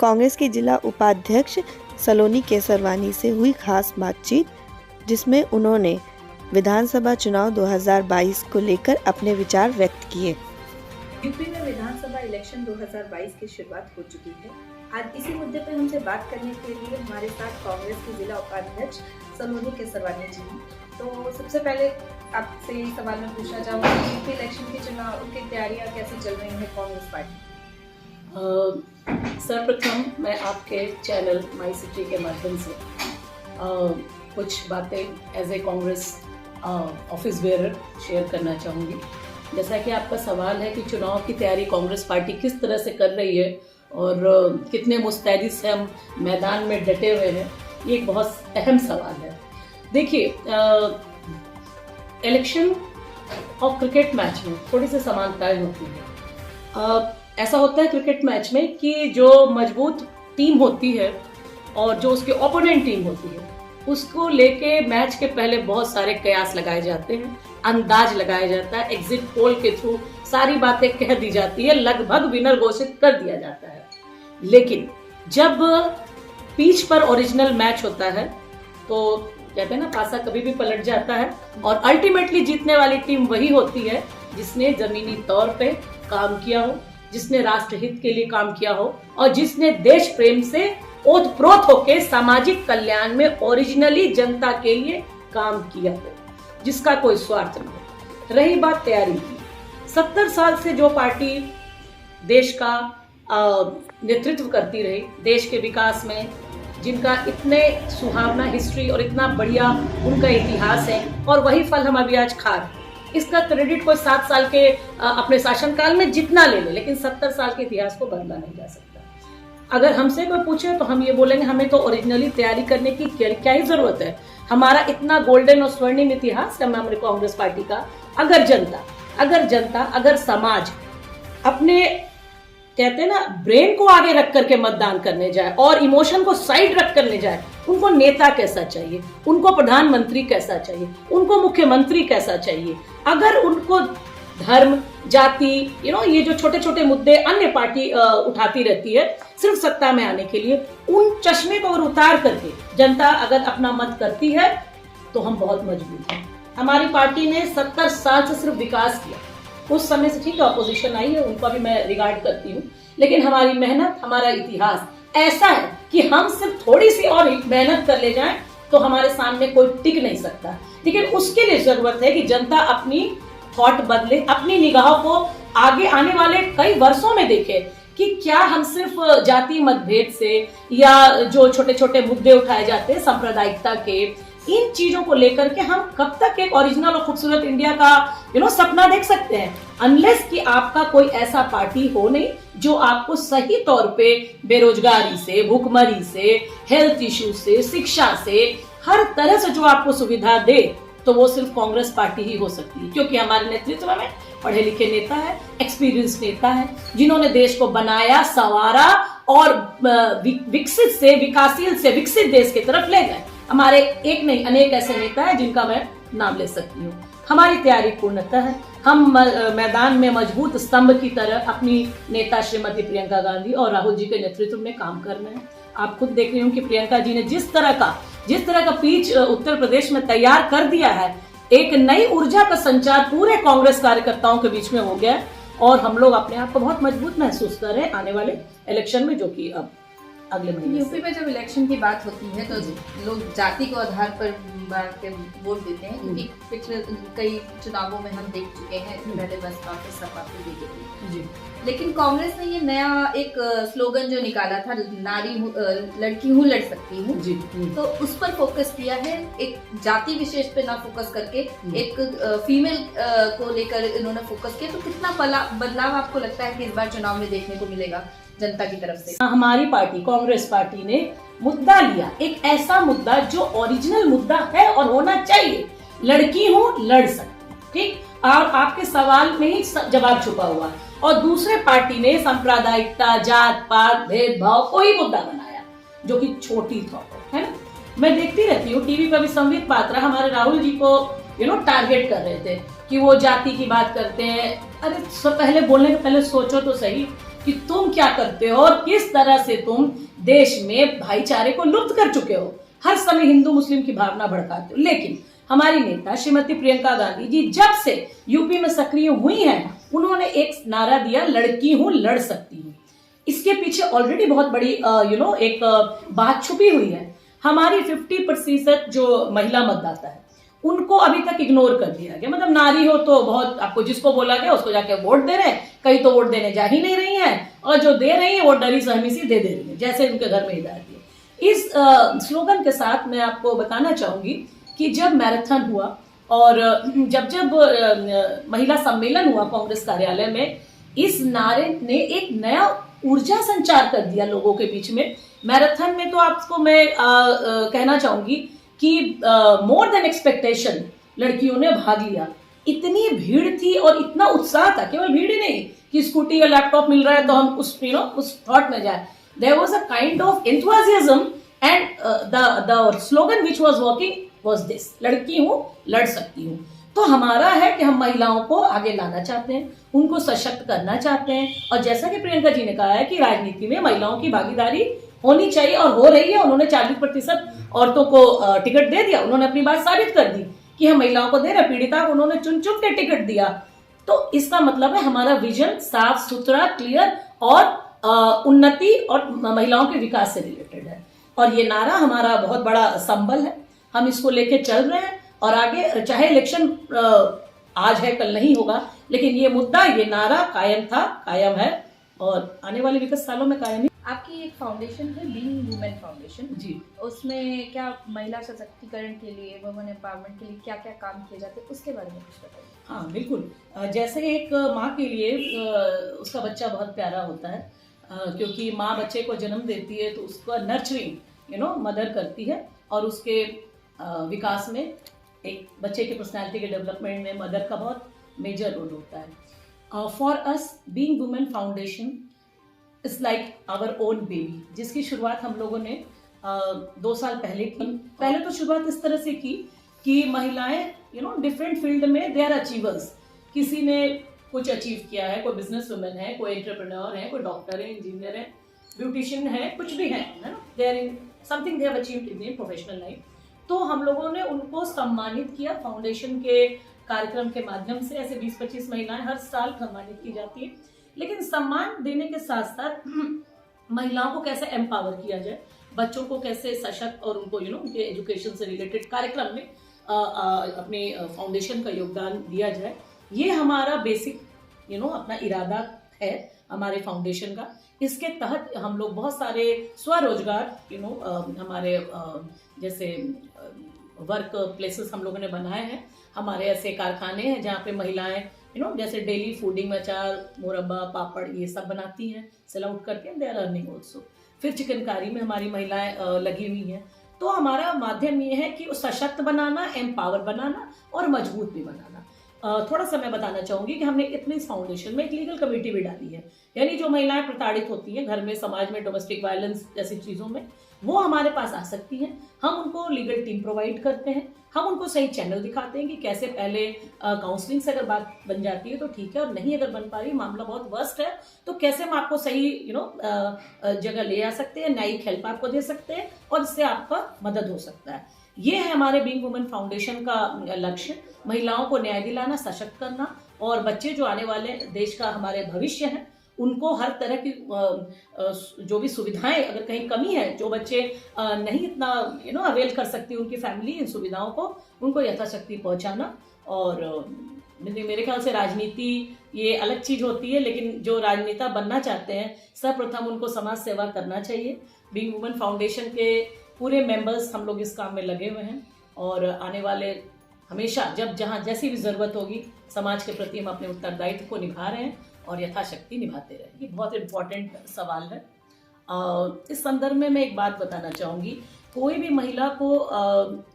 कांग्रेस के जिला उपाध्यक्ष सलोनी केसरवानी से हुई खास बातचीत, जिसमें उन्होंने विधानसभा चुनाव 2022 को लेकर अपने विचार व्यक्त किए। यूपी में विधानसभा इलेक्शन 2022 की शुरुआत हो चुकी है। आज इसी मुद्दे पर हमसे बात करने के लिए हमारे साथ कांग्रेस के जिला उपाध्यक्ष सलोनी केसरवानी जी हैं। तो सबसे पहले आपसे सवाल मैं पूछना चाहूँगी कि यूपी इलेक्शन के चुनाव की तैयारियाँ कैसी चल रही हैं कांग्रेस पार्टी? सर्वप्रथम मैं आपके चैनल माई सिटी के माध्यम से कुछ बातें as a Congress office bearer share करना चाहूँगी। जैसा कि आपका सवाल है कि चुनाव की तैयारी कांग्रेस पार्टी किस तरह से कर रही है और कितने मुस्तैदी से हम मैदान में डटे हुए हैं, ये एक बहुत अहम सवाल है। देखिए, इलेक्शन और क्रिकेट मैच में थोड़ी सी समानताएं होती है। ऐसा होता है क्रिकेट मैच में कि जो मजबूत टीम होती है और जो उसके ओपोनेंट टीम होती है, उसको लेके मैच के पहले बहुत सारे कयास लगाए जाते हैं, अंदाज लगाया जाता है, एग्जिट पोल के थ्रू सारी बातें कह दी जाती है, लगभग विनर घोषित कर दिया जाता है। लेकिन जब पिच पर ओरिजिनल मैच होता है तो कहते हैं ना, पासा कभी भी पलट जाता है और अल्टीमेटली जीतने वाली टीम वही होती है जिसने जमीनी तौर पे काम किया हो, जिसने राष्ट्रहित के लिए काम किया हो और जिसने देश प्रेम से ओतप्रोत होकर सामाजिक कल्याण में ओरिजिनली जनता के लिए काम किया हो, जिसका कोई स्वार्थ न हो। रही बात तैयारी की, 70 साल से जो पार्टी देश का नेतृत्व करती रही, देश के विकास में जिनका इतने सुहावना हिस्ट्री और इतना बढ़िया उनका इतिहास है, और वही फल हम अभी आज खा रहे हैं। इसका क्रेडिट कोई 7 साल के अपने शासनकाल में जितना ले ले, लेकिन 70 साल के इतिहास को बदला नहीं जा सकता। अगर हमसे कोई पूछे तो हम ये बोलेंगे, हमें तो ओरिजिनली तैयारी करने की क्या ही जरूरत है। हमारा इतना गोल्डन और स्वर्णिम इतिहास है हमारे कांग्रेस पार्टी का। अगर जनता, अगर समाज अपने कहते हैं ना ब्रेन को आगे रख करके मतदान करने जाए और इमोशन को साइड रख करने जाए, उनको नेता कैसा चाहिए, उनको प्रधानमंत्री कैसा चाहिए, उनको मुख्यमंत्री कैसा चाहिए, अगर उनको धर्म, जाति, ये जो छोटे छोटे मुद्दे अन्य पार्टी उठाती रहती है सिर्फ सत्ता में आने के लिए, उन चश्मे को अगर उतार करके जनता अगर अपना मत करती है तो हम बहुत मजबूत हैं। हमारी पार्टी ने 70 साल से सिर्फ विकास किया। उस समय से ठीक है ऑपोजिशन आई है, उनका भी मैं रिगार्ड करती हूँ, लेकिन हमारी मेहनत, हमारा इतिहास ऐसा है कि हम सिर्फ थोड़ी सी और मेहनत कर ले जाएं तो हमारे सामने कोई टिक नहीं सकता। लेकिन उसके लिए जरूरत है कि जनता अपनी थॉट बदले, अपनी निगाहों को आगे आने वाले कई वर्षों में देखे कि क्या हम सिर्फ जाति मतभेद से या जो छोटे छोटे मुद्दे उठाए जाते हैं सांप्रदायिकता के, इन चीजों को लेकर के हम कब तक एक ओरिजिनल और खूबसूरत इंडिया का सपना देख सकते हैं, अनलेस कि आपका कोई ऐसा पार्टी हो नहीं जो आपको सही तौर पे बेरोजगारी से, भूखमरी से, हेल्थ इश्यू से, शिक्षा से, हर तरह से जो आपको सुविधा दे, तो वो सिर्फ कांग्रेस पार्टी ही हो सकती है। क्योंकि हमारे नेतृत्व में पढ़े लिखे नेता है, एक्सपीरियंस नेता है, जिन्होंने देश को बनाया, संवारा और विकसित से विकासशील से विकसित देश की तरफ ले गए। हमारे एक नहीं अनेक ऐसे नेता है जिनका मैं नाम ले सकती हूँ। हमारी तैयारी पूर्णतः है। हम मैदान में मजबूत स्तंभ की तरह अपनी नेता श्रीमती प्रियंका गांधी और राहुल जी के नेतृत्व में काम कर रहे हैं। आप खुद देख रहे हो कि प्रियंका जी ने जिस तरह का पिच उत्तर प्रदेश में तैयार कर दिया है, एक नई ऊर्जा का संचार पूरे कांग्रेस कार्यकर्ताओं के बीच में हो गया है और हम लोग अपने आप को बहुत मजबूत महसूस कर रहे हैं आने वाले इलेक्शन में, जो कि अब अगले महीने। यूपी में जब इलेक्शन की बात होती है तो लोग जाति को आधार पर वोट देते हैं, क्योंकि पिछले कई चुनावों में हम देख चुके हैं, पहले बसपा फिर सपा फिर बीजेपी। लेकिन कांग्रेस ने ये नया एक स्लोगन जो निकाला था, नारी लड़की हूँ लड़ सकती हूँ, तो उस पर फोकस किया है, एक जाति विशेष पे ना फोकस करके एक फीमेल को लेकर इन्होंने फोकस किया। तो कितना बदलाव आपको लगता है कि इस बार चुनाव में देखने को मिलेगा जनता की तरफ से? हमारी पार्टी कांग्रेस पार्टी ने मुद्दा लिया, एक ऐसा मुद्दा जो ओरिजिनल मुद्दा है और होना चाहिए, लड़की हूँ लड़ सकती, ठीक। और आपके सवाल में ही जवाब छुपा हुआ है। और दूसरे पार्टी ने सांप्रदायिकता, जात पात, भेदभाव कोई मुद्दा बनाया जो कि छोटी थॉट है ना। मैं देखती रहती हूँ टीवी पर भी संबित पात्रा हमारे राहुल जी को टारगेट कर रहे थे कि वो जाति की बात करते हैं। अरे पहले बोलने के पहले सोचो तो सही, कि तुम क्या करते हो और किस तरह से तुम देश में भाईचारे को लुप्त कर चुके हो, हर समय हिंदू मुस्लिम की भावना भड़काते हो। लेकिन हमारी नेता श्रीमती प्रियंका गांधी जी जब से यूपी में सक्रिय हुई हैं, उन्होंने एक नारा दिया, लड़की हूं लड़ सकती हूं। इसके पीछे ऑलरेडी बहुत बड़ी एक बात छुपी हुई है। हमारी 50% जो महिला मतदाता है उनको अभी तक इग्नोर कर दिया गया। मतलब नारी हो तो बहुत, आपको जिसको बोला गया उसको जाके वोट दे रहे हैं, कई तो वोट देने जा ही नहीं रही हैं, और जो दे रही है वो डरी सहमी सी दे रही है, जैसे उनके घर में हिदायत है। इस स्लोगन के साथ मैं आपको बताना चाहूंगी कि जब मैराथन हुआ और जब महिला सम्मेलन हुआ कांग्रेस कार्यालय में, इस नारे ने एक नया ऊर्जा संचार कर दिया लोगों के बीच में। मैराथन में तो आपको मैं कहना चाहूंगी कि मोर देन एक्सपेक्टेशन लड़कियों ने भाग लिया। इतनी भीड़ थी और इतना उत्साह था, केवल भीड़ ही नहीं कि स्कूटी या लैपटॉप मिल रहा है तो हम उस थॉट में जाए। There was a kind of enthusiasm and the slogan which was working was this, लड़की हूं लड़ सकती हूं। तो हमारा है कि हम महिलाओं को आगे लाना चाहते हैं, उनको सशक्त करना चाहते हैं, और जैसा कि प्रियंका जी ने कहा है कि राजनीति में महिलाओं की भागीदारी होनी चाहिए और हो रही है। उन्होंने 40% औरतों को टिकट दे दिया। उन्होंने अपनी बात साबित कर दी कि हम महिलाओं को दे रहे, पीड़िता को उन्होंने चुन चुन के टिकट दिया। तो इसका मतलब है हमारा विजन साफ सुथरा, क्लियर और उन्नति और महिलाओं के विकास से रिलेटेड है। और ये नारा हमारा बहुत बड़ा संबल है, हम इसको लेके चल रहे हैं। और आगे चाहे इलेक्शन आज है कल नहीं होगा, लेकिन ये मुद्दा, ये नारा कायम था, कायम है और आने वाले विगत सालों में कायम ही। आपकी एक फाउंडेशन है बीइंग वुमेन फाउंडेशन जी, उसमें क्या महिला सशक्तिकरण के लिए, वुमेन एम्पावरमेंट के लिए क्या क्या काम किए जाते हैं, उसके बारे में कुछ बताइए। हाँ बिल्कुल। जैसे एक माँ के लिए उसका बच्चा बहुत प्यारा होता है, क्योंकि माँ बच्चे को जन्म देती है तो उसका नर्चरिंग मदर करती है, और उसके विकास में, एक बच्चे के पर्सनालिटी के डेवलपमेंट में मदर का बहुत मेजर रोल होता है। For us being women foundation it's like our own baby, जिसकी शुरुआत हम लोगों ने 2 साल पहले की। पहले तो शुरुआत इस तरह से की कि महिलाएं डिफरेंट फील्ड में दे आर अचीवर्स। किसी ने कुछ अचीव किया है, कोई बिजनेस वुमेन है, कोई एंटरप्रेन्योर है, कोई डॉक्टर है, इंजीनियर है, ब्यूटिशियन है, कुछ भी है ना, they are in something they have achieved in their professional life. तो हम लोगों ने उनको सम्मानित किया फाउंडेशन के कार्यक्रम के माध्यम से। ऐसे 20-25 महिलाएं हर साल सम्मानित की जाती है। लेकिन सम्मान देने के साथ साथ महिलाओं को कैसे एम्पावर किया जाए, बच्चों को कैसे सशक्त और उनको उनके एजुकेशन से रिलेटेड कार्यक्रम में अपने फाउंडेशन का योगदान दिया जाए, ये हमारा बेसिक अपना इरादा है हमारे फाउंडेशन का। इसके तहत हम लोग बहुत सारे स्वरोजगार हमारे जैसे वर्क प्लेसेस हम लोगों ने बनाए हैं। हमारे ऐसे कारखाने हैं जहाँ पे महिलाएं जैसे डेली फूडिंग में अचार, मुरब्बा, पापड़ ये सब बनाती हैं, सेल आउट करके दे आर अर्निंग ऑल्सो। फिर चिकनकारी में हमारी महिलाएं लगी हुई हैं। तो हमारा माध्यम ये है कि सशक्त बनाना, एम्पावर बनाना और मजबूत भी बनाना। थोड़ा सा मैं बताना चाहूंगी कि हमने इतनी इस फाउंडेशन में एक लीगल कमेटी भी डाली है, यानी जो महिलाएं प्रताड़ित होती हैं घर में, समाज में, डोमेस्टिक वायलेंस जैसी चीज़ों में, वो हमारे पास आ सकती हैं। हम उनको लीगल टीम प्रोवाइड करते हैं, हम उनको सही चैनल दिखाते हैं कि कैसे पहले काउंसलिंग से अगर बात बन जाती है तो ठीक है, और नहीं अगर बन पा रही, मामला बहुत वर्स्ट है, तो कैसे हम आपको सही जगह ले आ सकते हैं, न्यायिक हेल्प आपको दे सकते हैं और इससे आपका मदद हो सकता है। ये है हमारे बीइंग वुमेन फाउंडेशन का लक्ष्य, महिलाओं को न्याय दिलाना, सशक्त करना, और बच्चे जो आने वाले देश का हमारे भविष्य हैं उनको हर तरह की जो भी सुविधाएं, अगर कहीं कमी है, जो बच्चे नहीं इतना अवेल कर सकती उनकी फैमिली इन सुविधाओं को, उनको यथाशक्ति पहुंचाना। और मेरे ख्याल से राजनीति ये अलग चीज होती है, लेकिन जो राजनेता बनना चाहते हैं सर्वप्रथम उनको समाज सेवा करना चाहिए। बीइंग वुमेन फाउंडेशन के पूरे मेंबर्स हम लोग इस काम में लगे हुए हैं, और आने वाले हमेशा जब जहाँ जैसी भी ज़रूरत होगी समाज के प्रति हम अपने उत्तरदायित्व को निभा रहे हैं और यथाशक्ति निभाते रहें। ये बहुत इम्पोर्टेंट सवाल है। इस संदर्भ में मैं एक बात बताना चाहूँगी, कोई भी महिला को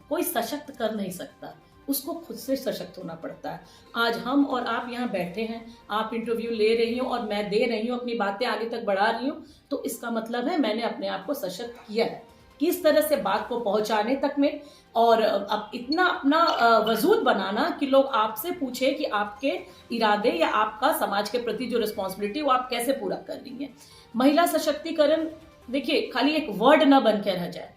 कोई सशक्त कर नहीं सकता, उसको खुद से सशक्त होना पड़ता है। आज हम और आप यहाँ बैठे हैं, आप इंटरव्यू ले रही हो और मैं दे रही हूँ, अपनी बातें आगे तक बढ़ा रही हूँ, तो इसका मतलब है मैंने अपने आप को सशक्त किया है। किस तरह से बात को पहुंचाने तक में, और अब इतना अपना वजूद बनाना कि लोग आपसे पूछे कि आपके इरादे या आपका समाज के प्रति जो रिस्पॉन्सिबिलिटी वो आप कैसे पूरा कर रही हैं। महिला सशक्तिकरण देखिए खाली एक वर्ड ना बन के रह जाए।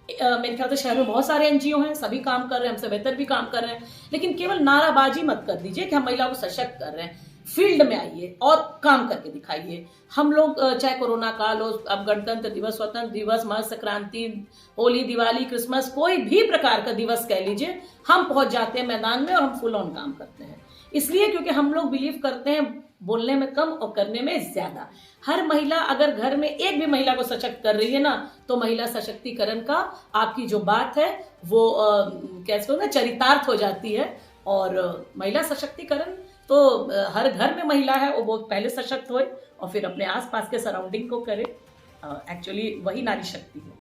मेरे ख्याल से शहर में बहुत सारे एनजीओ हैं, सभी काम कर रहे हैं, हमसे बेहतर भी काम कर रहे हैं, लेकिन केवल नाराबाजी मत कर दीजिए कि हम महिला को सशक्त कर रहे हैं। फील्ड में आइए और काम करके दिखाइए। हम लोग चाहे कोरोना काल हो, अब गणतंत्र दिवस, स्वतंत्र दिवस, मकर संक्रांति, होली, दिवाली, क्रिसमस, कोई भी प्रकार का दिवस कह लीजिए, हम पहुंच जाते हैं मैदान में और हम फुल ऑन काम करते हैं। इसलिए क्योंकि हम लोग बिलीव करते हैं बोलने में कम और करने में ज्यादा। हर महिला अगर घर में एक भी महिला को सशक्त कर रही है ना, तो महिला सशक्तिकरण का आपकी जो बात है वो कैसे ना चरितार्थ हो जाती है। और महिला सशक्तिकरण तो हर घर में महिला है वो बहुत पहले सशक्त होए और फिर अपने आसपास के सराउंडिंग को करे। एक्चुअली वही नारी शक्ति है।